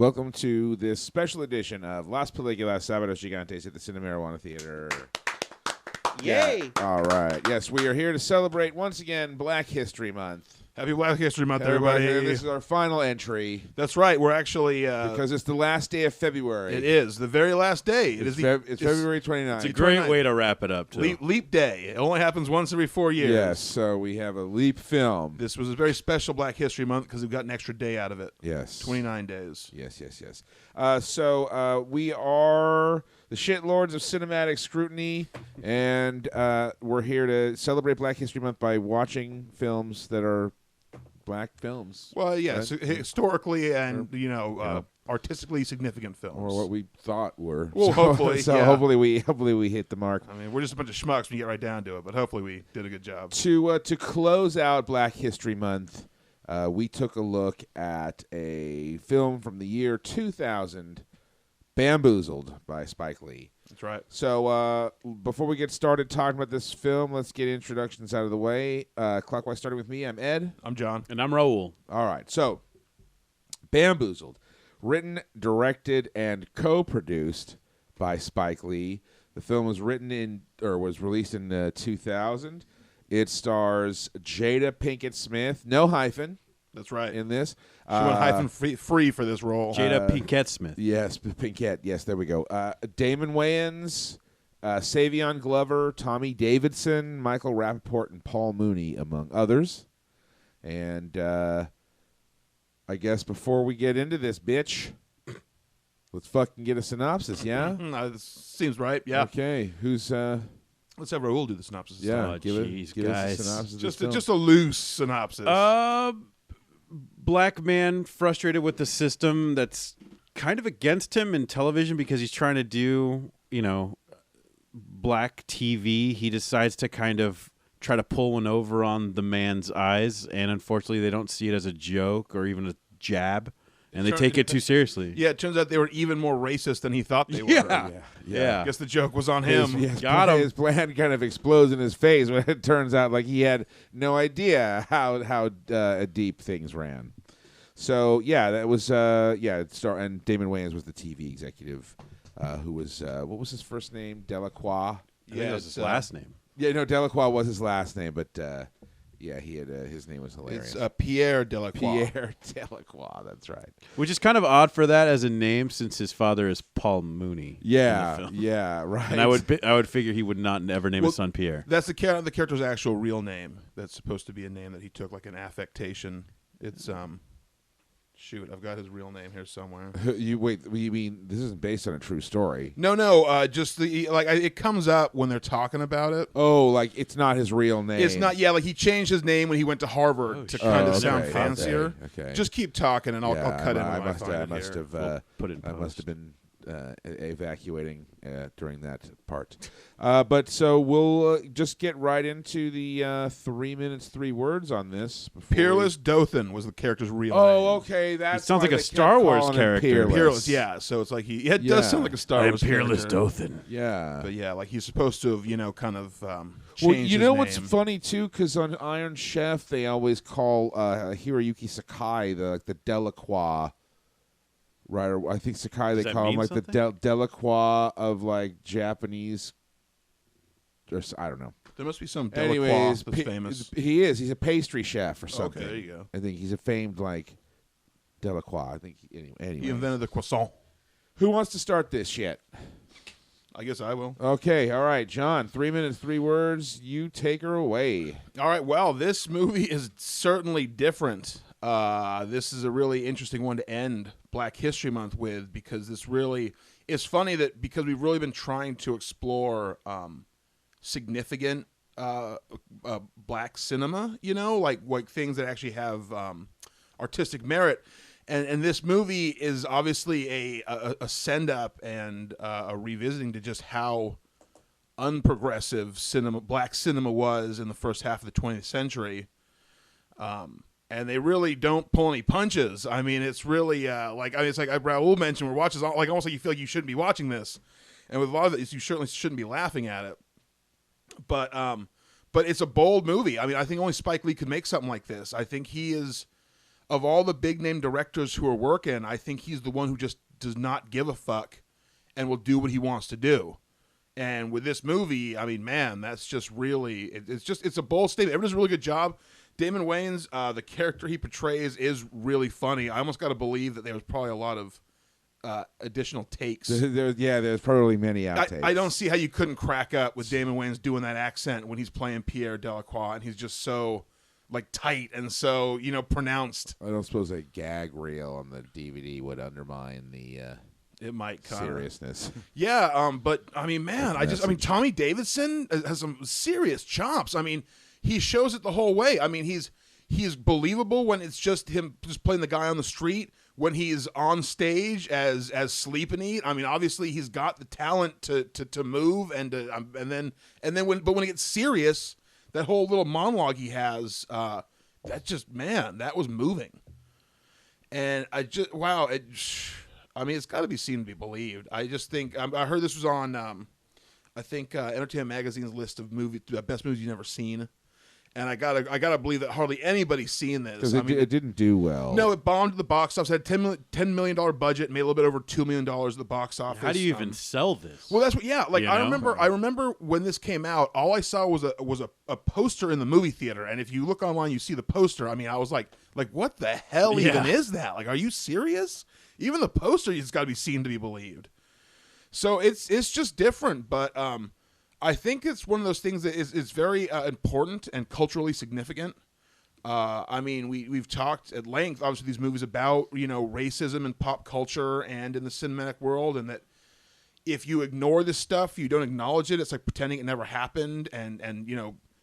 Welcome to this special edition of Las Películas Sábados Gigantes at the Cinemarijuana Theatre. Yay! Yeah. All right. Yes, we are here to celebrate once again Black History Month. Happy Black History Month, everybody. This is our final entry. That's right. We're actually... because it's the last day of February. It is. The very last day. It's February 29th. It's a great way to wrap it up, too. Leap day. It only happens once every 4 years. Yes, so we have a leap film. This was a very special Black History Month because we've got an extra day out of it. Yes. 29 days. Yes. So we are the shitlords of cinematic scrutiny, and we're here to celebrate Black History Month by watching films that are Black films. Well, yes, right? Historically and, artistically significant films. Or what we thought were. Well, hopefully. So yeah. hopefully we hit the mark. I mean, we're just a bunch of schmucks when you get right down to it, but hopefully we did a good job. To close out Black History Month, we took a look at a film from the year 2000, Bamboozled by Spike Lee. That's right. So before we get started talking about this film, let's get introductions out of the way. Clockwise starting with me, I'm Ed. I'm John. And I'm Raul. All right. So Bamboozled, written, directed, and co-produced by Spike Lee. The film was was released in 2000. It stars Jada Pinkett Smith, no hyphen. That's right. In this. She went hyphen free for this role. Jada Pinkett Smith. Yes, Pinkett. Yes, there we go. Damon Wayans, Savion Glover, Tommy Davidson, Michael Rappaport, and Paul Mooney, among others. And I guess before we get into this, bitch, let's fucking get a synopsis, yeah? Seems right, yeah. Okay, who's... Let's have Raul do the synopsis. Yeah, give us a synopsis. Just a loose synopsis. Black man frustrated with the system that's kind of against him in television because he's trying to do, black TV. He decides to kind of try to pull one over on the man's eyes, and unfortunately they don't see it as a joke or even a jab. And they take it too seriously. Yeah, it turns out they were even more racist than he thought they were. Yeah. I guess the joke was on him. Got him. His plan kind of explodes in his face when it turns out like he had no idea how deep things ran. So yeah, that was and Damon Wayans was the TV executive, who was what was his first name? Delacroix. Yeah, that was his last name. Yeah, no, Delacroix was his last name, but. Yeah, he had his name was hilarious. It's Pierre Delacroix. Pierre Delacroix, that's right. Which is kind of odd for that as a name, since his father is Paul Mooney. Yeah, right. And I would figure he would not ever name his son Pierre. That's the character's actual real name. That's supposed to be a name that he took, like an affectation. It's shoot, I've got his real name here somewhere. You mean this isn't based on a true story? No, just it comes up when they're talking about it. Oh, like it's not his real name. It's not. Yeah, like he changed his name when he went to Harvard to kind of sound fancier. Okay. Just keep talking, and I'll cut in. I must have put it in I post. must have been evacuating during that part. But so we'll just get right into the 3 minutes, 3 words on this. Peerless Dothan was the character's real name. Oh, okay. That sounds like a Star Wars character. Peerless, yeah. So it's like it does sound like a Star Wars Peerless character. Dothan. Yeah. But yeah, like he's supposed to have, kind of changed well, you know his what's name. funny too, because on Iron Chef they always call Hiroyuki Sakai the Delacroix. Right, or I think Sakai they call him like something? the Delacroix of like Japanese. Or I don't know. There must be some Delacroix Anyways, that's famous. he is. He's a pastry chef or something. Okay, there you go. I think he's a famed like Delacroix. I think anyway. He invented the croissant. Who wants to start this shit? I guess I will. Okay, all right, John. 3 minutes, 3 words. You take her away. All right. Well, this movie is certainly different. This is a really interesting one to end Black History Month with, because this really is funny that because we've really been trying to explore significant black cinema, like things that actually have artistic merit. And this movie is obviously a send up and a revisiting to just how unprogressive black cinema was in the first half of the 20th century. And they really don't pull any punches. I mean, it's really it's like Raul mentioned, we're watching almost like you feel like you shouldn't be watching this, and with a lot of it, you certainly shouldn't be laughing at it. But it's a bold movie. I mean, I think only Spike Lee could make something like this. I think he is of all the big name directors who are working, I think he's the one who just does not give a fuck and will do what he wants to do. And with this movie, I mean, man, that's just really, it's a bold statement. Everyone does a really good job. Damon Wayans, the character he portrays is really funny. I almost got to believe that there was probably a lot of additional takes. There's probably many outtakes. I don't see how you couldn't crack up with Damon Wayans doing that accent when he's playing Pierre Delacroix, and he's just so tight and so pronounced. I don't suppose a gag reel on the DVD would undermine the it might seriousness. Yeah, but I mean, man, Tommy Davidson has some serious chops. I mean, he shows it the whole way. I mean, he's believable when it's just him just playing the guy on the street. When he's on stage as Sleep and Eat, I mean, obviously he's got the talent to move and then when it gets serious, that whole little monologue he has, that was moving. And it's got to be seen to be believed. I just think I heard this was on Entertainment Magazine's list of best movies you've never seen. And I gotta believe that hardly anybody's seen this. Because it didn't do well. No, it bombed at the box office. It had $10 million budget, made a little bit over $2 million at the box office. How do you even sell this? Well, that's what. Yeah, I remember when this came out. All I saw was a poster in the movie theater, and if you look online, you see the poster. I mean, I was like, what the hell even is that? Like, are you serious? Even the poster has got to be seen to be believed. So it's just different, but I think it's one of those things that is very important and culturally significant. I mean, we've talked at length, obviously, these movies about racism in pop culture and in the cinematic world, and that if you ignore this stuff, you don't acknowledge it. It's like pretending it never happened, and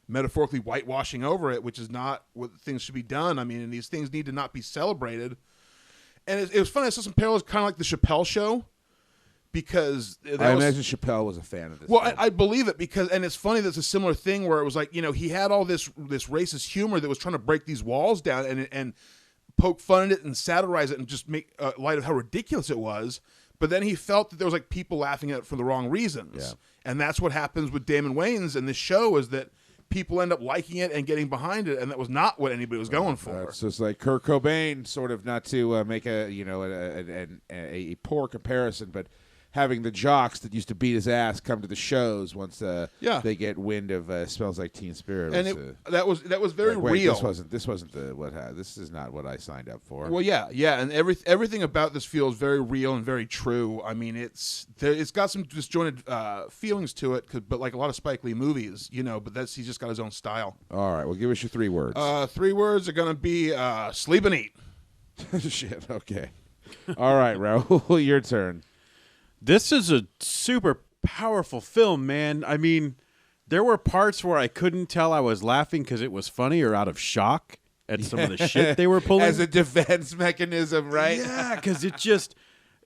metaphorically whitewashing over it, which is not what things should be done. I mean, and these things need to not be celebrated. And it was funny. I saw some parallels, kind of like the Chappelle Show. Because I imagine Chappelle was a fan of this. Well, I believe it and it's funny that's a similar thing where it was like, he had all this racist humor that was trying to break these walls down and poke fun at it and satirize it and just make light of how ridiculous it was. But then he felt that there was like people laughing at it for the wrong reasons. Yeah. And that's what happens with Damon Wayans and this show is that people end up liking it and getting behind it, and that was not what anybody was going for. It's just like Kurt Cobain, sort of, not to make a poor comparison, but having the jocks that used to beat his ass come to the shows once they get wind of Smells Like Teen Spirit. And that was very real. This wasn't this is not what I signed up for. Well, yeah, and everything about this feels very real and very true. I mean, it's got some disjointed feelings to it, but like a lot of Spike Lee movies, but he's just got his own style. All right, well, give us your 3 words. 3 words are gonna be sleep and eat. Shit. Okay. All right, Raul, your turn. This is a super powerful film, man. I mean, there were parts where I couldn't tell I was laughing because it was funny or out of shock at some of the shit they were pulling. As a defense mechanism, right? Yeah, because it just...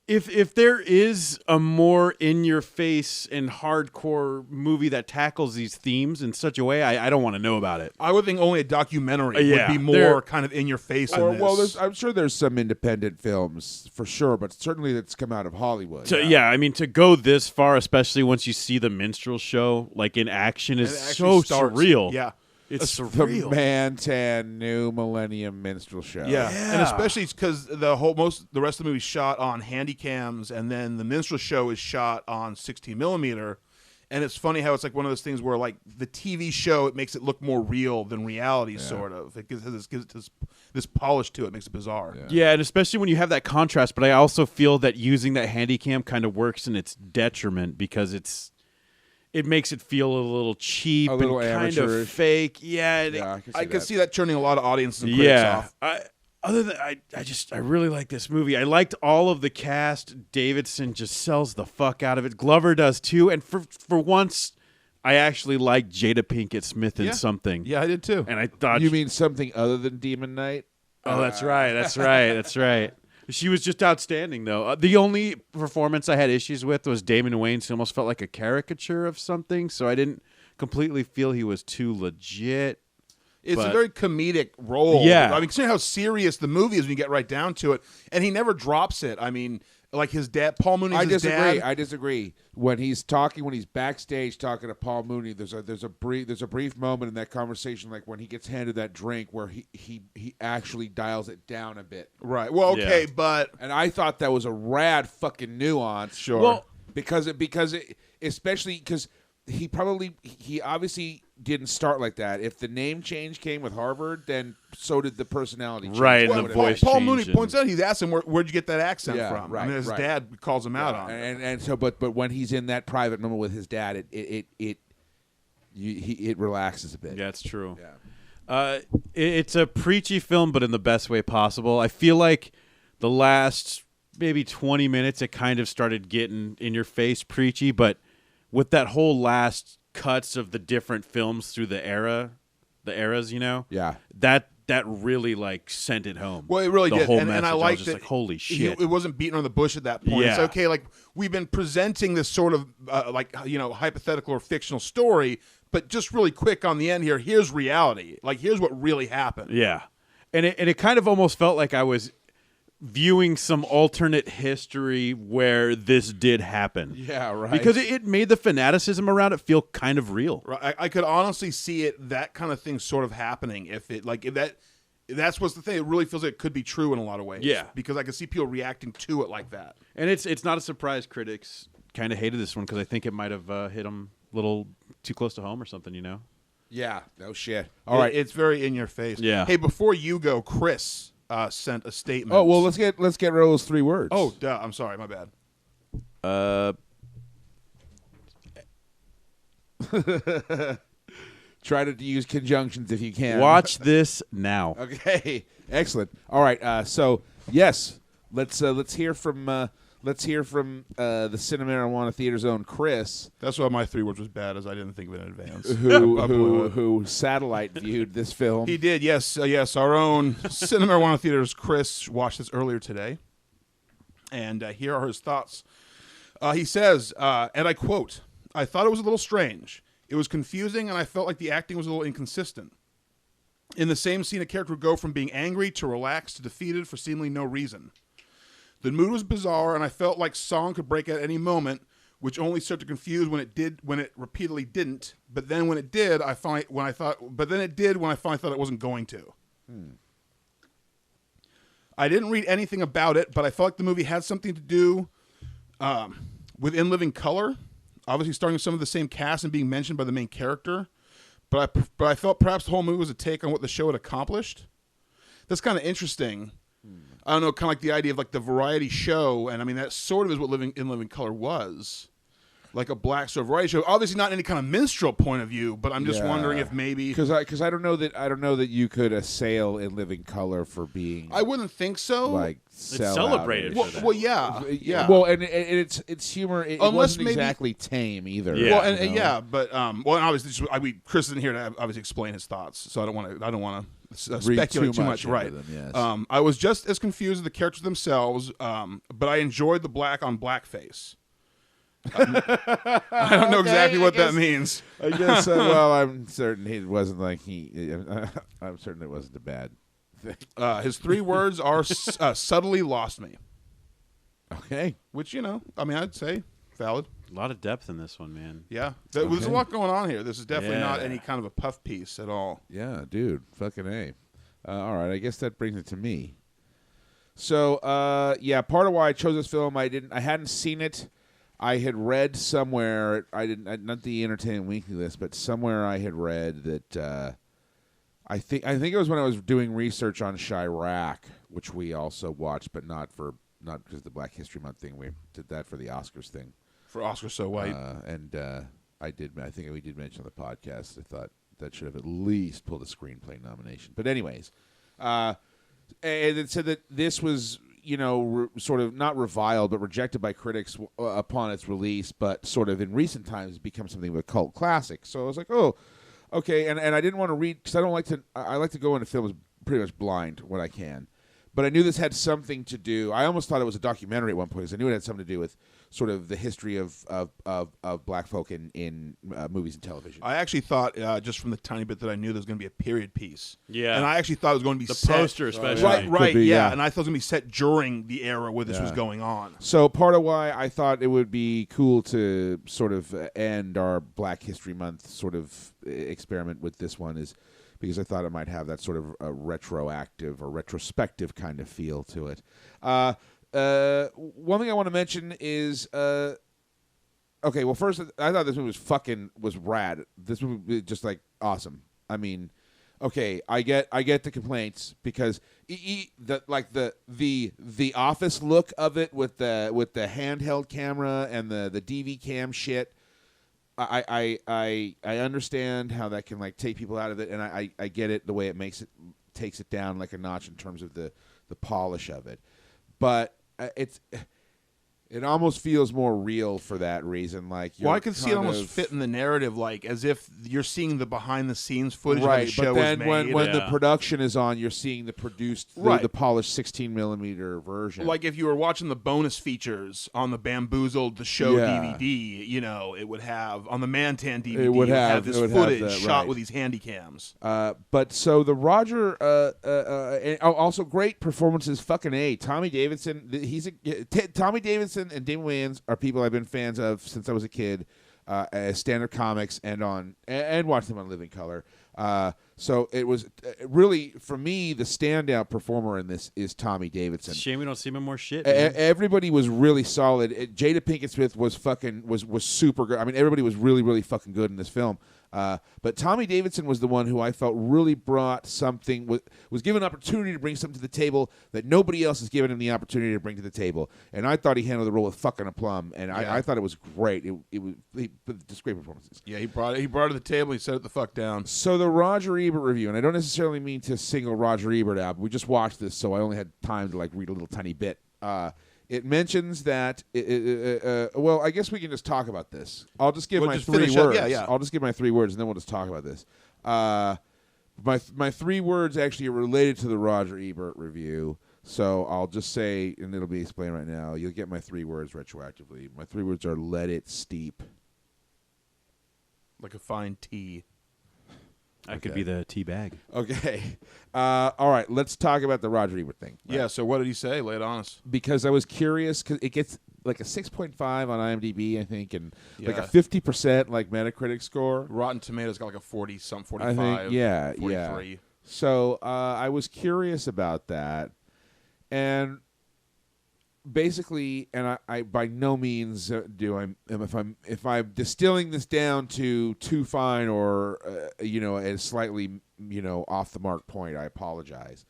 If there is a more in-your-face and hardcore movie that tackles these themes in such a way, I don't want to know about it. I would think only a documentary would be more kind of in-your-face than this. Well, I'm sure there's some independent films, for sure, but certainly that's come out of Hollywood. I mean, to go this far, especially once you see the minstrel show, like in action, is so surreal. Yeah. It's surreal. The Mantan New Millennium Minstrel Show. Yeah. And especially because the rest of the movie is shot on handy cams, and then the minstrel show is shot on 16 millimeter. And it's funny how it's like one of those things where like the TV show, it makes it look more real than reality, sort of. It gives it this polish to it, makes it bizarre. Yeah, and especially when you have that contrast. But I also feel that using that handy cam kind of works in its detriment because it makes it feel a little cheap and kind of fake. Yeah, I can see that turning a lot of audiences and critics off. Other than I really like this movie. I liked all of the cast. Davidson just sells the fuck out of it. Glover does too. And for once, I actually liked Jada Pinkett Smith in something. Yeah, I did too. And I thought, you mean something other than Demon Knight? Oh, that's right. That's right. She was just outstanding, though. The only performance I had issues with was Damon Wayans. He almost felt like a caricature of something, so I didn't completely feel he was too legit. It's a very comedic role. Yeah. I mean, considering how serious the movie is when you get right down to it, and he never drops it. I mean, Like his dad, Paul Mooney's his dad. I disagree. When he's backstage talking to Paul Mooney, there's a brief moment in that conversation, like when he gets handed that drink, where he actually dials it down a bit. Right. Well, okay, and I thought that was a rad fucking nuance. Sure. Well, because especially because he obviously didn't start like that. If the name change came with Harvard, then so did the personality change. Right, well, and the voice Paul change Mooney and... points out, he's asked him, where'd you get that accent from? Right, and his dad calls him out on it. And so, but when he's in that private moment with his dad, it relaxes a bit. Yeah, it's true. Yeah. It's a preachy film, but in the best way possible. I feel like the last maybe 20 minutes, it kind of started getting in your face preachy, but with that whole last cuts of the different films through the eras, Yeah. That really like sent it home. Well, it really the did, whole and message. I was liked just that like, holy shit. It wasn't beating on the bush at that point. Yeah. It's okay. Like we've been presenting this sort of hypothetical or fictional story, but just really quick on the end here. Here's reality. Like here's what really happened. Yeah, and it kind of almost felt like I was viewing some alternate history where this did happen. Yeah, right. Because it made the fanaticism around it feel kind of real. Right. I could honestly see that kind of thing sort of happening if that's what's the thing. It really feels like it could be true in a lot of ways. Yeah. Because I could see people reacting to it like that. And it's not a surprise critics kind of hated this one because I think it might have hit them a little too close to home or something, Yeah. No shit. All right. It's very in your face. Yeah. Hey, before you go, Chris sent a statement. Oh well, let's get rid of those 3 words. Oh, duh. I'm sorry. My bad. Try to use conjunctions if you can. Watch this now. Okay, excellent. All right, so yes, let's hear from the Cinemarijuana Theatre's own Chris, That's why my 3 words was bad, as I didn't think of it in advance. who satellite viewed this film. He did, yes. Our own Cinemarijuana Theatre's Chris watched this earlier today, and here are his thoughts. He says, and I quote, "I thought it was a little strange. It was confusing, and I felt like the acting was a little inconsistent. In the same scene, a character would go from being angry to relaxed to defeated for seemingly no reason. The mood was bizarre, and I felt like song could break at any moment, which only started to confuse when it repeatedly didn't. But then when it did, when I finally thought it wasn't going to. I didn't read anything about it, but I felt like the movie had something to do with In Living Color, obviously starting with some of the same cast and being mentioned by the main character. But I felt perhaps the whole movie was a take on what the show had accomplished. That's kind of interesting. I don't know, kind of like the idea of like the variety show, and I mean that sort of is what In Living Color was, like a black sort of variety show. Obviously, not any kind of minstrel point of view, but I'm just wondering if maybe because I don't know that you could assail In Living Color for being. I wouldn't think so. Like it's celebrated. Well, yeah. Well, and it's humor. It Unless wasn't maybe, exactly tame either. Yeah. Well, and obviously, Chris isn't here to obviously explain his thoughts, so I don't want to speculate too much. Right. Them, yes. I was just as confused as the characters themselves, but I enjoyed the black on black face. I don't know exactly what that means. I guess. Well, I'm certain it wasn't like I'm certain it wasn't a bad thing. His 3 words are subtly lost me. Okay. Which I'd say valid. A lot of depth in this one, man. Yeah, there's a lot going on here. This is definitely not any kind of a puff piece at all. Yeah, dude. Fucking A. All right, I guess that brings it to me. So, part of why I chose this film, I hadn't seen it. I had read somewhere, not the Entertainment Weekly list, but somewhere I had read that I think it was when I was doing research on Chirac, which we also watched, but not because of the Black History Month thing. We did that for the Oscars thing. For Oscar So White. I think we did mention on the podcast. I thought that should have at least pulled a screenplay nomination. But anyways, and it said that this was, sort of not reviled, but rejected by critics upon its release, but sort of in recent times become something of a cult classic. So I was like, oh, okay. And I didn't want to read, because I like to go into films pretty much blind when I can. But I knew this had something to do. I almost thought it was a documentary at one point because I knew it had something to do with sort of the history of black folk in movies and television. I actually thought, just from the tiny bit that I knew, there was going to be a period piece. Yeah. And I actually thought it was going to be The set. poster especially. Right, be, yeah. yeah. And I thought it was going to be set during the era where this was going on. So part of why I thought it would be cool to sort of end our Black History Month sort of experiment with this one is because I thought it might have that sort of a retroactive or retrospective kind of feel to it. One thing I want to mention is, okay, well, first, I thought this movie was rad. This movie was just like awesome. I mean, okay, I get the complaints because the office look of it with the handheld camera and the DV cam shit. I understand how that can like take people out of it, and I get it the way it takes it down like a notch in terms of the polish of it, but it almost feels more real for that reason. Like, I could see it almost fit in the narrative, like as if you're seeing the behind-the-scenes footage right, of the show but then was made. when the production is on, you're seeing the produced, the polished 16mm version. Like if you were watching the bonus features on the Bamboozled the show DVD, it would have on the Mantan DVD. It would have this footage shot with these handy cams. But so the Roger, and also great performances. Fucking A. Tommy Davidson. Tommy Davidson and Damon Wayans are people I've been fans of since I was a kid, as stand-up comics and watched them on Living Color. So it was really, for me, the standout performer in this is Tommy Davidson. Shame we don't see him in more shit. Everybody was really solid. Jada Pinkett Smith was super good. I mean, everybody was really, really fucking good in this film. But Tommy Davidson was the one who I felt really brought something, was given an opportunity to bring something to the table that nobody else has given him the opportunity to bring to the table. And I thought he handled the role with fucking aplomb, and I thought it was great. It was just great performances. Yeah, he brought it to the table. He set it the fuck down. So the Roger Ebert review, and I don't necessarily mean to single Roger Ebert out. We just watched this, so I only had time to like read a little tiny bit. It mentions that. Well, I guess we can just talk about this. I'll just give my 3 words. I'll just give my 3 words, and then we'll just talk about this. My 3 words actually are related to the Roger Ebert review, so I'll just say, and it'll be explained right now. You'll get my 3 words retroactively. My 3 words are: let it steep. Like a fine tea. I could be the tea bag. Okay. All right. Let's talk about the Roger Ebert thing. Right? Yeah. So what did he say? Lay it on us. Because I was curious, because it gets like a 6.5 on IMDb, I think, and like a 50% 50% like Metacritic score. Rotten Tomatoes got like a 40-some, 45. I think, 43. Yeah. So I was curious about that, and basically, and I by no means if I'm distilling this down to too fine or a slightly off the mark point, I apologize.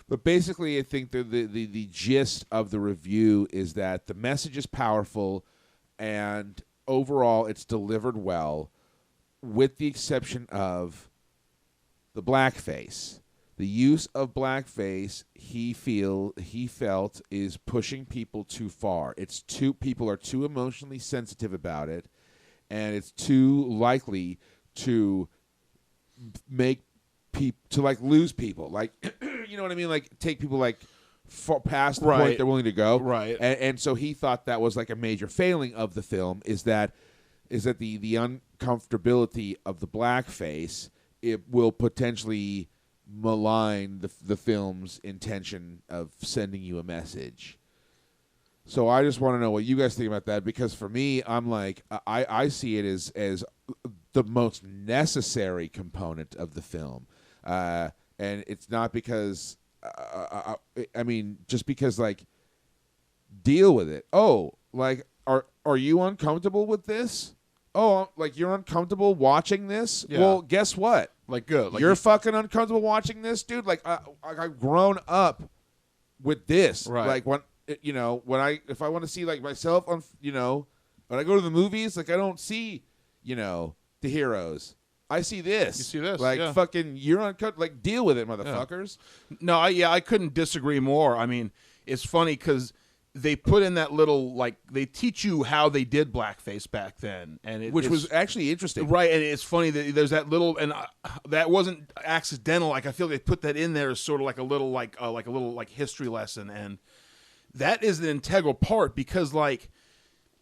But basically, I think the gist of the review is that the message is powerful, and overall, it's delivered well, with the exception of the blackface. The use of blackface, he felt, is pushing people too far. People are too emotionally sensitive about it, and it's too likely to make people lose people. Like, you know what I mean? Like, take people like far past the point they're willing to go. Right. And so he thought that was like a major failing of the film is that the uncomfortability of the blackface, it will potentially malign the film's intention of sending you a message. So I just want to know what you guys think about that, because for me, I'm like, I see it as the most necessary component of the film, and it's not because I mean, just because, like, deal with it. Oh, like, are you uncomfortable with this? Oh, like, you're uncomfortable watching this? Yeah. Well, guess what? Like, good. Like, you're fucking uncomfortable watching this, dude? Like, I've grown up with this. Right. Like, if I want to see, like, myself on, when I go to the movies, like, I don't see, the heroes. I see this. You see this, like, yeah. fucking, you're uncomfortable. Like, deal with it, motherfuckers. No, I couldn't disagree more. I mean, it's funny because they put in that little, like, they teach you how they did blackface back then, and which was actually interesting, right? And it's funny that there's that little, and that wasn't accidental. Like, I feel like they put that in there as sort of like a little, like a little history lesson, and that is an integral part because, like,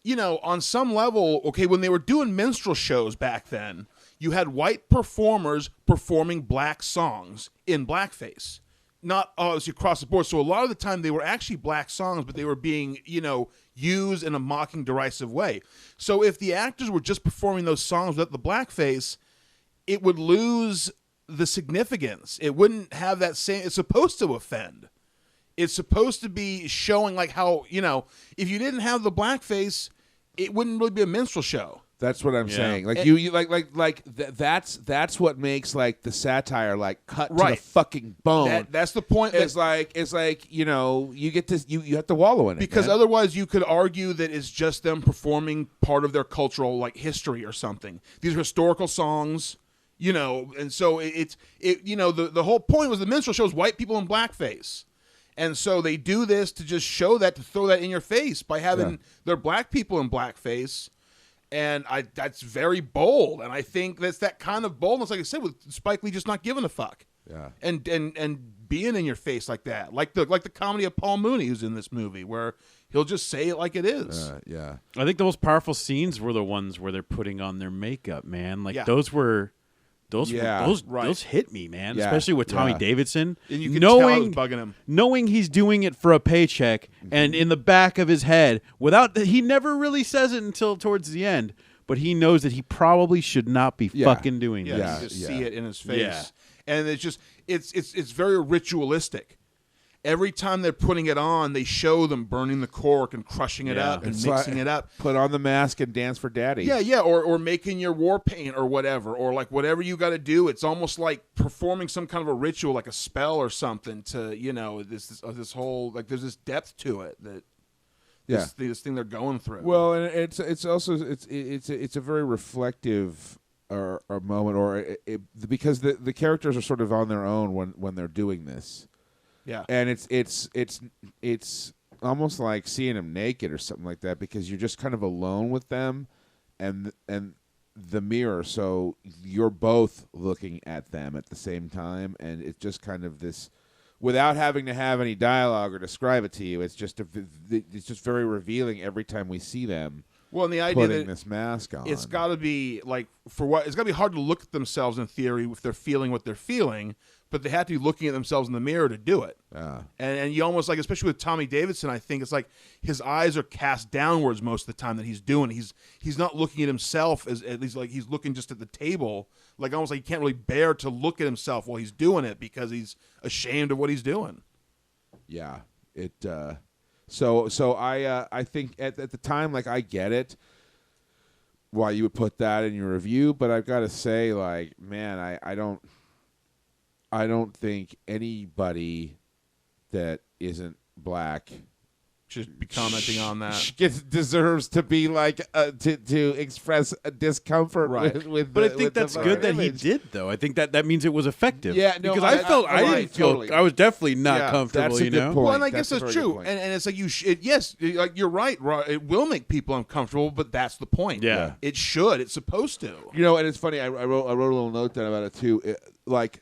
you know, on some level, okay, when they were doing minstrel shows back then, you had white performers performing black songs in blackface. Not obviously across the board. So a lot of the time they were actually black songs, but they were being, you know, used in a mocking, derisive way. So if the actors were just performing those songs without the blackface, it would lose the significance. It wouldn't have that same. It's supposed to offend. It's supposed to be showing like how, you know, if you didn't have the blackface, it wouldn't really be a minstrel show. That's what I'm saying. Like that's what makes like the satire like cut to the fucking bone. That's the point. It's like you know you get to you have to wallow in it because man. Otherwise you could argue that it's just them performing part of their cultural like history or something. These are historical songs, you know, and so it's you know the whole point was the minstrel shows white people in blackface. And so they do this to just show that, to throw that in your face by having their black people in blackface. And that's very bold. And I think that's that kind of boldness, like I said, with Spike Lee just not giving a fuck. Yeah. And being in your face like that. Like the comedy of Paul Mooney who's in this movie, where he'll just say it like it is. Yeah. I think the most powerful scenes were the ones where they're putting on their makeup, man. Like those hit me, man. Yeah. Especially with Tommy Davidson. And you can tell it was bugging him. Knowing he's doing it for a paycheck, and in the back of his head, he never really says it until towards the end, but he knows that he probably should not be fucking doing this. Yeah, you just see it in his face. Yeah. And it's just it's very ritualistic. Every time they're putting it on, they show them burning the cork and crushing it up and mixing it up. Put on the mask and dance for daddy. Yeah, or making your war paint or whatever, or like whatever you got to do. It's almost like performing some kind of a ritual, like a spell or something. To you know this whole like there's this depth to it that this thing they're going through. Well, and it's also it's a very reflective or moment, or because the characters are sort of on their own when they're doing this. Yeah, and it's almost like seeing them naked or something like that, because you're just kind of alone with them, and the mirror. So you're both looking at them at the same time, and it's just kind of this, without having to have any dialogue or describe it to you. It's just very revealing every time we see them. Well, and the idea putting that this mask on, it's got to be like it's got to be hard to look at themselves in theory if they're feeling what they're feeling. But they have to be looking at themselves in the mirror to do it. And you almost like, especially with Tommy Davidson, I think it's like his eyes are cast downwards most of the time that he's doing. He's not looking at himself as at least like he's looking just at the table, like almost like he can't really bear to look at himself while he's doing it because he's ashamed of what he's doing. Yeah, it. So I think at the time, like, I get it why you would put that in your review, but I've got to say, like, man, I don't think anybody that isn't black should be commenting on that. Deserves to be like to express a discomfort with. But I think that's good that he did, though. I think that means it was effective. Yeah, no, because I didn't feel. Totally. I was definitely not comfortable. That's a good point. Well, and I guess that's true. And it's like yes, like you're right. It will make people uncomfortable, but that's the point. Yeah, it should. It's supposed to. You know, and it's funny. I wrote a little note down about it too. Like,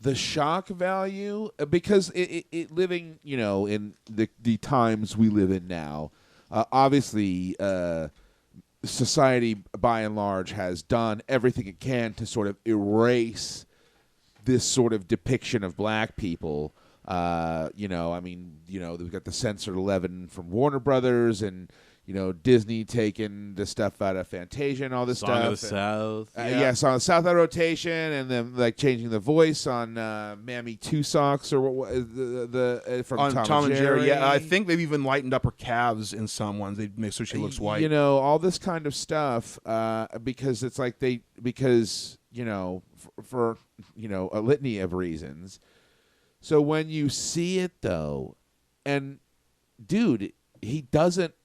the shock value, because it living, you know, in the times we live in now, obviously society by and large has done everything it can to sort of erase this sort of depiction of black people. You know, I mean, you know, we've got the Censored 11 from Warner Brothers, and you know, Disney taking the stuff out of Fantasia and all this Song stuff. Of the South. Song of the South out of rotation, and then like changing the voice on Mammy Two Socks or what the from on Tom and Jerry. Yeah, I think they've even lightened up her calves in some ones. They make sure she looks white. You know, all this kind of stuff because it's like because you know for you know a litany of reasons. So when you see it though, and dude, he doesn't.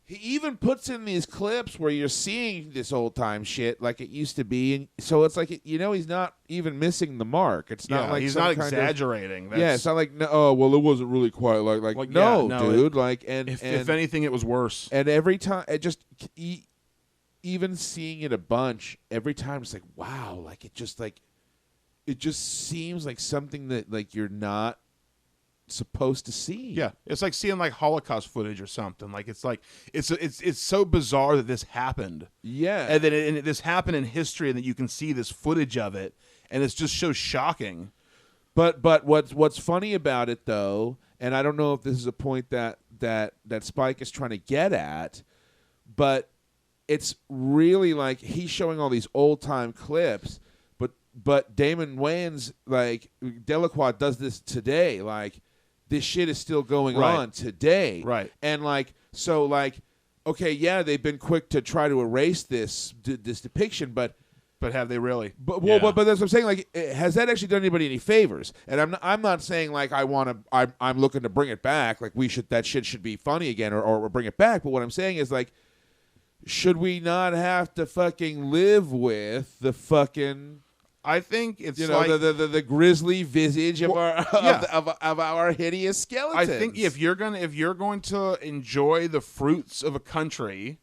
he even puts in these clips where you're seeing this old time shit like it used to be, and so it's like he's not even missing the mark. It's not like he's some not kind exaggerating. It's not like no, oh well, it wasn't really quite like no, dude. If anything, it was worse. And every time, even seeing it a bunch, every time it's like wow, like it just seems like something that like you're not supposed to see. Yeah, it's like seeing like Holocaust footage or something. Like it's so bizarre that this happened. Yeah, and then this happened in history, and that you can see this footage of it, and it's just so shocking. But what's funny about it though, and I don't know if this is a point that Spike is trying to get at, but it's really like he's showing all these old time clips, but Damon Wayans, like Delacroix does this today, like. This shit is still going on today. Right. And, okay, yeah, they've been quick to try to erase this depiction, but have they really? But that's what I'm saying. Like, has that actually done anybody any favors? And I'm not saying, like, I'm looking to bring it back. Like, that shit should be funny again or bring it back. But what I'm saying is, like, should we not have to fucking live with the fucking... I think it's the grisly visage of our hideous skeletons. I think if you're going to enjoy the fruits of a country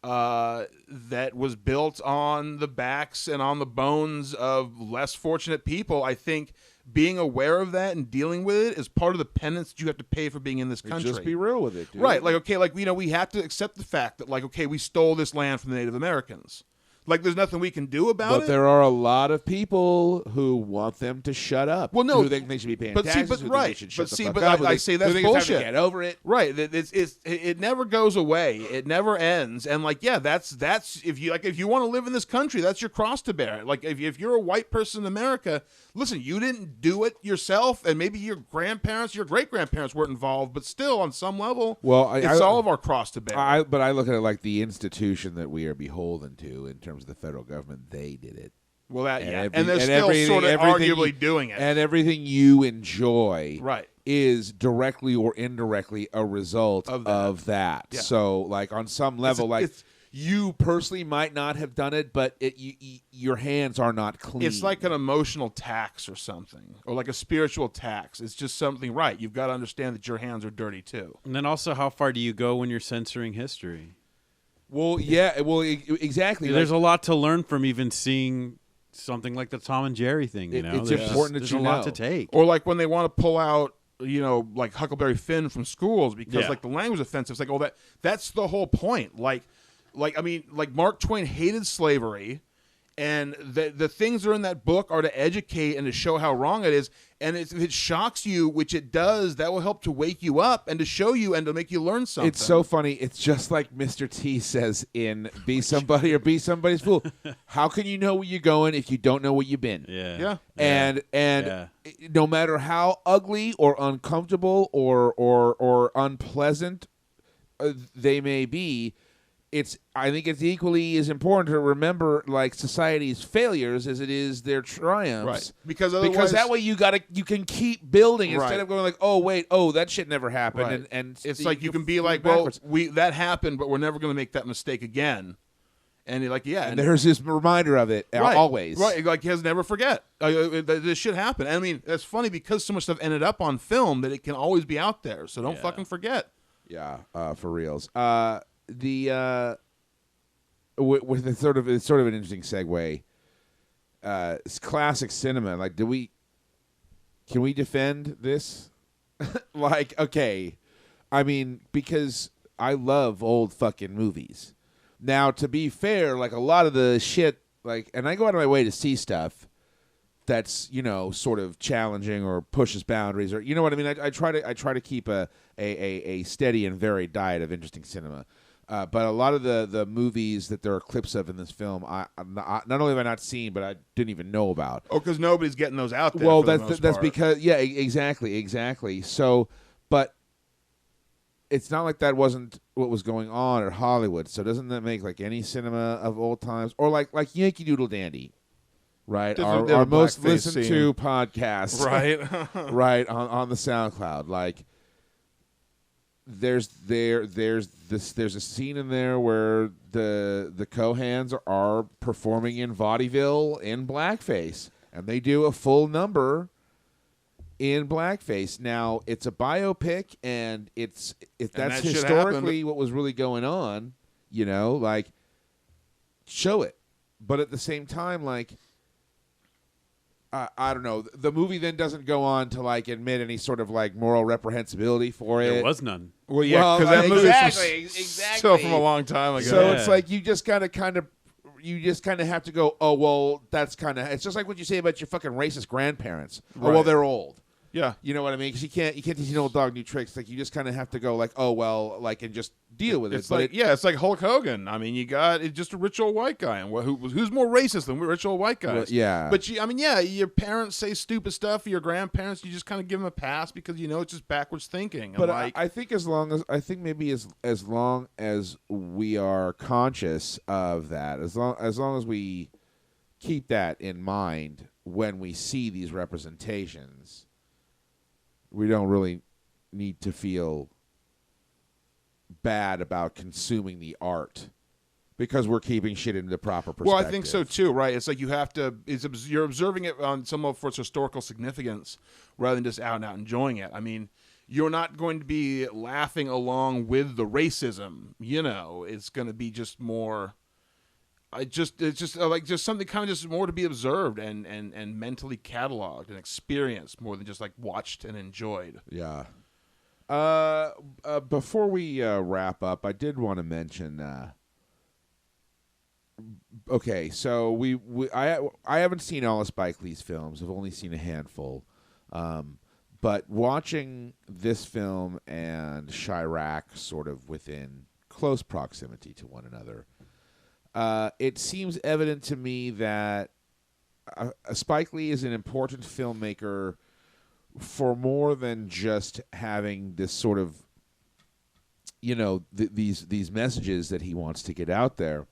that was built on the backs and on the bones of less fortunate people, I think being aware of that and dealing with it is part of the penance that you have to pay for being in this country. Just be real with it, dude. Right? Like, okay, we have to accept the fact that, like, okay, we stole this land from the Native Americans. Like, there's nothing we can do about it. But there are a lot of people who want them to shut up. Well, no. Who think they should be paying taxes, who think they should shut the fuck up. I say that's bullshit. bullshit. Get over it. Right. It never goes away. It never ends. And, like, yeah, that's if you want to live in this country, that's your cross to bear. Like, if you're a white person in America, listen, you didn't do it yourself, and maybe your grandparents, your great-grandparents weren't involved, but still, on some level, it's all of our cross to bear. But I look at it like the institution that we are beholden to in terms of the federal government. They did it. Well, and they're still sort of arguably doing it. And everything you enjoy is directly or indirectly a result of that. Yeah. So, like, on some level, you personally might not have done it, but your hands are not clean. It's like an emotional tax or something, or like a spiritual tax. It's just something, right? You've got to understand that your hands are dirty, too. And then also, how far do you go when you're censoring history? Well, yeah, exactly. There's a lot to learn from even seeing something like the Tom and Jerry thing. It's important that you know. There's a lot to take. Or like when they want to pull out, like Huckleberry Finn from schools because like the language offensive. It's like, that's the whole point. Like Mark Twain hated slavery, and the things that are in that book are to educate and to show how wrong it is. And if it shocks you, which it does, that will help to wake you up and to show you and to make you learn something. It's so funny. It's just like Mr. T says in Be Somebody or Be Somebody's Fool. How can you know where you're going if you don't know where you've been? Yeah. And no matter how ugly or uncomfortable or unpleasant they may be, I think it's equally as important to remember like society's failures as it is their triumphs. Right. Because that way you can keep building instead of going like, oh wait, that shit never happened. Right. And it's like you can be like, backwards. Well, that happened, but we're never going to make that mistake again. And you're like, yeah. And there's this reminder of it always. Right. Like he has never forget. This shit happened. I mean, that's funny because so much stuff ended up on film that it can always be out there. So don't fucking forget. Yeah, for reals. With it's sort of an interesting segue. It's classic cinema. Like, can we defend this? Like, okay, I mean, because I love old fucking movies. Now, to be fair, like a lot of the shit, like, and I go out of my way to see stuff that's sort of challenging or pushes boundaries, or what I mean. I try to keep a steady and varied diet of interesting cinema. But a lot of the movies that there are clips of in this film, I not only have I not seen, but I didn't even know about. Oh, because nobody's getting those out there. Well, for that's the most part. because exactly. So, but it's not like that wasn't what was going on at Hollywood. So doesn't that make like any cinema of old times, or like Yankee Doodle Dandy? Right, our most listened to podcast, right, right on the SoundCloud. Like, there's a scene in there where the Cohans are performing in vaudeville in blackface, and they do a full number in blackface. Now it's a biopic, and if that's that shit historically happened. what was really going on, like show it. But at the same time, like I don't know, the movie then doesn't go on to like admit any sort of like moral reprehensibility for it. There was none. Well, yeah, because that movie exactly. still from a long time ago. So Yeah. it's like you just kind of have to go, oh well, that's kind of. It's just like what you say about your fucking racist grandparents. Oh well, Right. they're old. Yeah. You know what I mean? Because you can't teach an old dog new tricks. Like you just kind of have to go like, oh well, like and just deal with it. It's But like it's like Hulk Hogan. I mean, it's just a rich old white guy, and who's more racist than rich old white guys? Well, yeah. But your parents say stupid stuff. Your grandparents, you just kind of give them a pass because it's just backwards thinking. And But like, I think as long as we are conscious of that, as long as we keep that in mind when we see these representations, we don't really need to feel bad about consuming the art because we're keeping shit in the proper perspective. well, I think so too, right? It's like you have to. You're observing it on some of its historical significance rather than just out and out enjoying it. I mean, you're not going to be laughing along with the racism. It's going to be just more. It's just like something kind of just more to be observed and mentally cataloged and experienced more than just like watched and enjoyed. Yeah. Before we wrap up, I did want to mention. Okay, so I haven't seen all of Spike Lee's films. I've only seen a handful. But watching this film and Chirac sort of within close proximity to one another, it seems evident to me that Spike Lee is an important filmmaker for more than just having this sort of, these messages that he wants to get out there.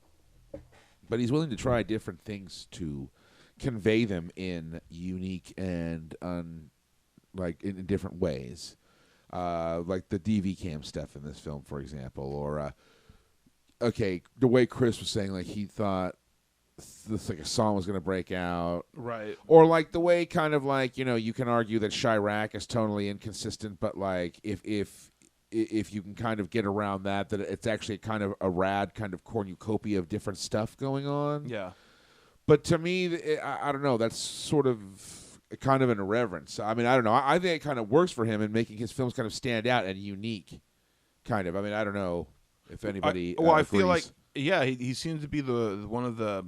But he's willing to try different things to convey them in unique and in different ways, like the DV cam stuff in this film, for example, or the way Chris was saying, like he thought this like a song was going to break out, Right. or like the way kind of like you can argue that Chirac is tonally inconsistent, but like if you can kind of get around that it's actually kind of a rad kind of cornucopia of different stuff going on. Yeah. But to me, I don't know. That's sort of kind of an irreverence. I mean, I don't know. I think it kind of works for him in making his films kind of stand out and unique. Kind of. I mean, I don't know if anybody. I feel like agrees. he seems to be the one of the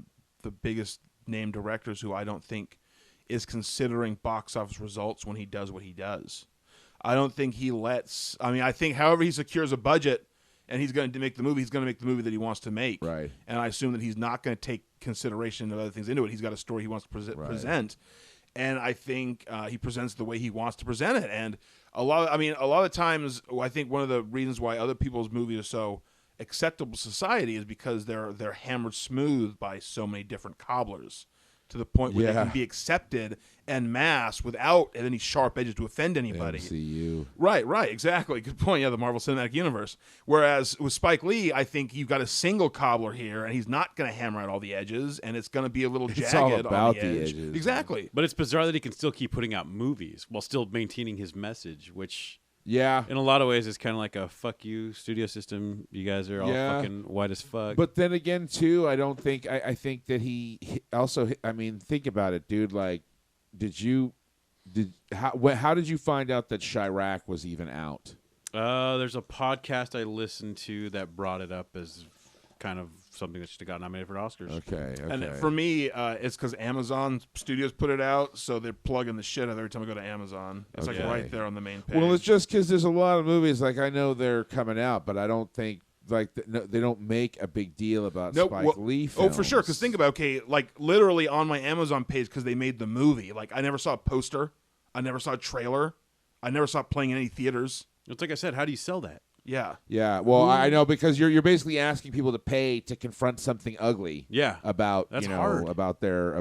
biggest name directors who I don't think is considering box office results when he does what he does. I don't think he lets. I mean, I think however he secures a budget and he's going to make the movie, he's going to make the movie that he wants to make. Right. And I assume that he's not going to take consideration of other things into it. He's got a story he wants to present. And I think he presents the way he wants to present it. And a lot of times, I think one of the reasons why other people's movies are so acceptable to society is because they're hammered smooth by so many different cobblers to the point where they can be accepted en masse without any sharp edges to offend anybody. MCU. Right, exactly. Good point. Yeah, the Marvel Cinematic Universe. Whereas with Spike Lee, I think you've got a single cobbler here, and he's not going to hammer out all the edges, and it's going to be a little jagged all about on the the edge. edges. Exactly. But it's bizarre that he can still keep putting out movies while still maintaining his message, which Yeah. in a lot of ways is kind of like a fuck you studio system. You guys are all Yeah. fucking white as fuck. But then again, too, I don't think. I think that he also. I mean, think about it, dude. Like, how did you find out that Chirac was even out? There's a podcast I listened to that brought it up as kind of something that should have got nominated for Oscars. Okay. And for me, it's because Amazon Studios put it out, so they're plugging the shit out every time I go to Amazon. It's like Okay. right there on the main page. Well, it's just because there's a lot of movies. Like I know they're coming out, but I don't think they don't make a big deal about Spike Lee films. Oh, for sure. Because think about like literally on my Amazon page because they made the movie. Like I never saw a poster, I never saw a trailer, I never saw it playing in any theaters. It's like I said, how do you sell that? Yeah. Yeah, well, I know because you're basically asking people to pay to confront something ugly. Yeah. About That's hard. about their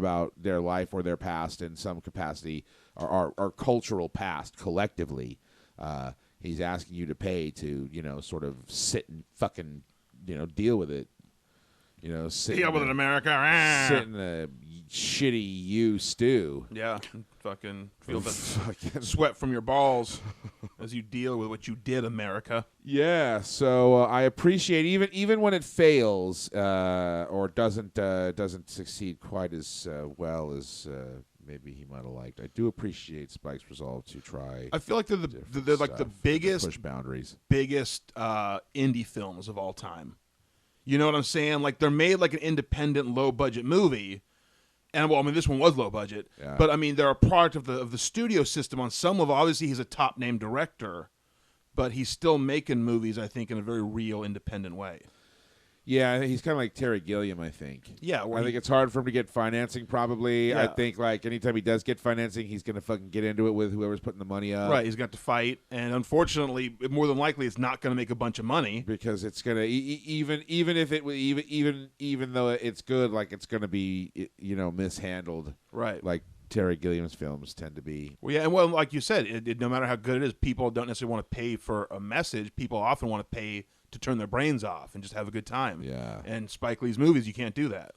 life or their past in some capacity, or our cultural past collectively, he's asking you to pay to sort of sit and fucking deal with it. Sit Deal in with a- it, America. Sit in a shitty stew. Yeah, fucking feel the Fucking- sweat from your balls as you deal with what you did, America. Yeah, so I appreciate even when it fails or doesn't succeed quite as well as maybe he might have liked. I do appreciate Spike's resolve to try. I feel like they're they're like the stuff, biggest push boundaries. indie films of all time. You know what I'm saying? Like they're made like an independent, low budget movie. And well, I mean, this one was low budget, Yeah. but I mean, they're a product of the studio system on some level. Obviously, he's a top name director, but he's still making movies, I think, in a very real, independent way. Yeah, I think he's kind of like Terry Gilliam, I think. Yeah, where I think it's hard for him to get financing, probably. I Yeah. think, like, anytime he does get financing, he's going to fucking get into it with whoever's putting the money up. right. He's got to fight, and unfortunately, more than likely, it's not going to make a bunch of money. Because it's going to, even if it, even though it's good, like, it's going to be, mishandled. Right. Like Terry Gilliam's films tend to be. Well, yeah, and well, like you said, no matter how good it is, people don't necessarily want to pay for a message. People often want to pay to turn their brains off and just have a good time. Yeah. And Spike Lee's movies, you can't do that.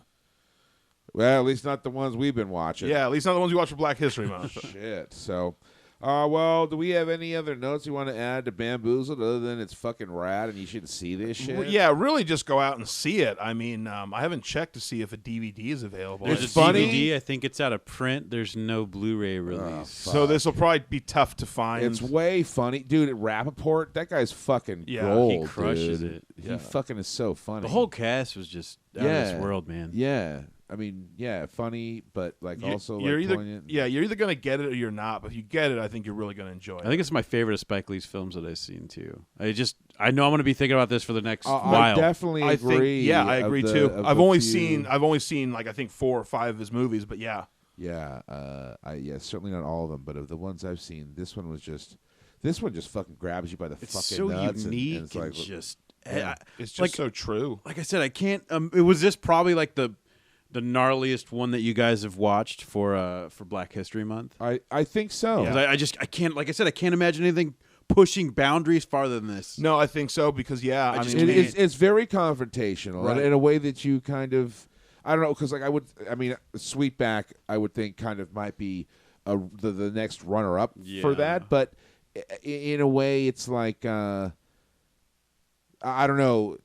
Well, at least not the ones we've been watching. Yeah, at least not the ones you watch for Black History Month. Shit. So, well, do we have any other notes you want to add to Bamboozled other than it's fucking rad and you should see this shit? Well, yeah, really just go out and see it. I mean, I haven't checked to see if a DVD is available. There's It's a funny. DVD. I think it's out of print. There's no Blu-ray release. So this will probably be tough to find. It's way funny. Dude, Rappaport, that guy's fucking Yeah, gold, he crushes dude. it. He Yeah. fucking is so funny. The whole cast was just out of this world, man. Yeah. I mean, yeah, funny, but like also like either poignant. you're either gonna get it or you're not. But if you get it, I think you're really gonna enjoy it. I think it's my favorite of Spike Lee's films that I've seen too. I know I'm going to be thinking about this for the next I while. definitely I agree. think, yeah, I agree of too. of I've the only few- seen like I think 4 or 5 of his movies, but yeah, Yeah, certainly not all of them, but of the ones I've seen, this one just fucking grabs you by the It's fucking so nuts unique and it's like, just. Yeah. it's just Like- so true. Like I said, I can't. It was this probably like the gnarliest one that you guys have watched for Black History Month. I think so. 'Cause I can't. Like I said, I can't imagine anything pushing boundaries farther than this. No, I think so because yeah, I just mean, It's very confrontational Right. in a way that you kind of, I don't know, because like Sweetback I would think kind of might be the next runner up for Yeah. that, but in a way it's like I don't know,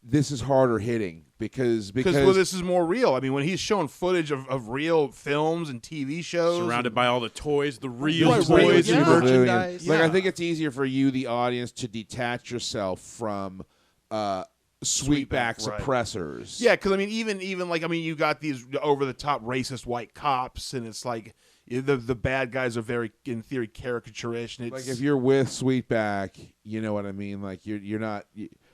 this is harder hitting because well, this is more real. I mean, when he's showing footage of real films and TV shows, Surrounded by all the toys, the real Right, toys yeah. and merchandise. Like Yeah. I think it's easier for you, the audience, to detach yourself from Sweetback's right. oppressors. yeah, because I mean, even like I mean, you got these over the top racist white cops, and it's like the bad guys are very, in theory, caricaturish. And it's Like if you're with Sweetback, you know what I mean. Like you're not.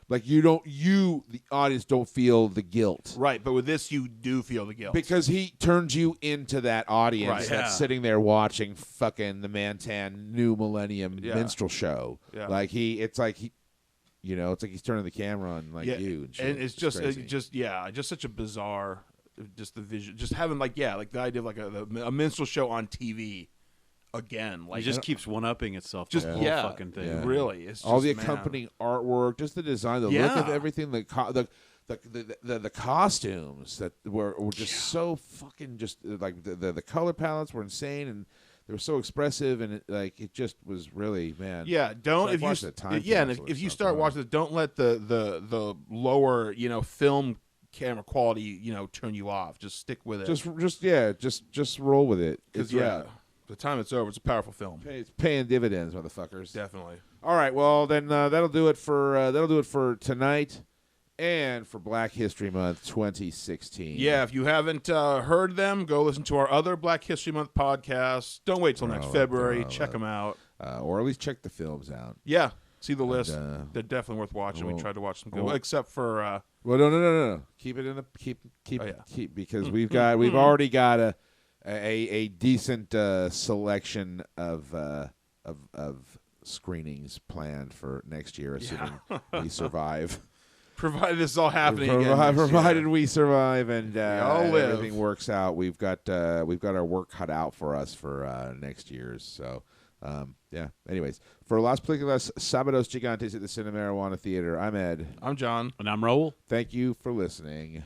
Like the audience don't feel the guilt. right, but with this, you do feel the guilt Because he turns you into that audience Right. that's Yeah. sitting there watching fucking the Mantan New Millennium Yeah. minstrel show. Yeah. Like it's like he's turning the camera on like you. And, shit. and it's just crazy. just such a bizarre, just the vision, just having like the idea of like a minstrel show on TV again, like It just keeps one-upping itself. Just- the whole yeah. fucking thing. Yeah. really, it's all just, the man. accompanying artwork, just the design, the look Yeah. of everything, the costumes that were just so fucking just like the color palettes were insane and they were so expressive and it just was really, man. Yeah, don't It's like if you watching a time yeah, and capsule or if you something, start right? watching it, don't let the lower film camera quality turn you off. Just stick with it. Just roll with it. because It's rad. the time it's over, it's a powerful film. It's paying dividends, motherfuckers. Definitely. All right, well then that'll do it for tonight and for Black History Month 2016. Yeah, if you haven't heard them, go listen to our other Black History Month podcasts. Don't wait till next February. Check them out. Or at least check the films out. Yeah, see the list. And, They're definitely worth watching. We well, tried to watch some good, well- except for Well, no. Keep it in the keep Oh, yeah. keep because we've already got a decent selection of screenings planned for next year, assuming we survive. provided this is all happening again. next year. Provided we survive and all live. everything works out, we've got our work cut out for us for next year's. So Yeah. Anyways, for Las Películas Sábados Gigantes at the Cinemarijuana Theatre, I'm Ed. I'm John. And I'm Raul. Thank you for listening.